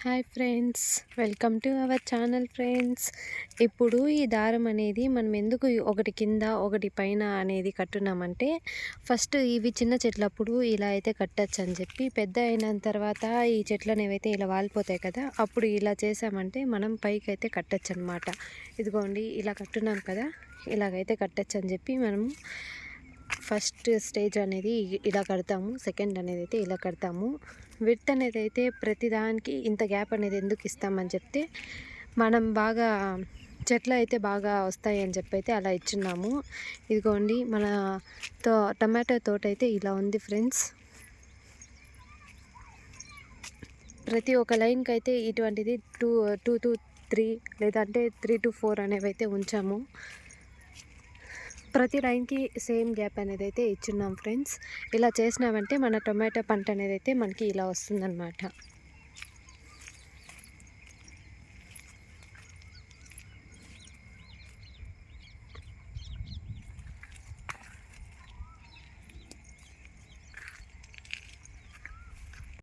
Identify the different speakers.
Speaker 1: Hi friends, welcome to our channel friends. ఇప్పుడు ఈ దారం అనేది మనం ఎందుకు ఒకటి కింద ఒకటి పైన అనేది కట్టున్నామంటే, ఫస్ట్ ఇవి చిన్న చెట్లప్పుడు ఇలా అయితే కట్టచ్చు అని చెప్పి, పెద్ద అయిన తర్వాత ఈ చెట్లు అనేవైతే ఇలా వాలిపోతాయి కదా, అప్పుడు ఇలా చేసామంటే మనం పైకి అయితే కట్టచ్చు అనమాట. ఇదిగోండి ఇలా కట్టున్నాం కదా, ఇలాగైతే కట్టచ్చు అని చెప్పి మనము ఫస్ట్ స్టేజ్ అనేది ఇలా కడతాము, సెకండ్ అనేది అయితే ఇలా కడతాము. విడ్త్ అనేది అయితే ప్రతిదానికి ఇంత గ్యాప్ అనేది ఎందుకు ఇస్తామని చెప్తే, మనం బాగా చెట్లు అయితే బాగా వస్తాయి అని చెప్పి అయితే అలా ఇచ్చున్నాము. ఇదిగోండి మన టమాటో తోట అయితే ఇలా ఉంది ఫ్రెండ్స్. ప్రతి ఒక్క లైన్కి అయితే ఇటువంటిది 2 to 3 లేదంటే 3 to 4 అనేవి అయితే ఉంచాము. ప్రతి లైన్కి సేమ్ గ్యాప్ అనేది అయితే ఇచ్చున్నాం ఫ్రెండ్స్. ఇలా చేసినామంటే మన టొమాటో పంట అనేది అయితే మనకి ఇలా వస్తుందన్నమాట.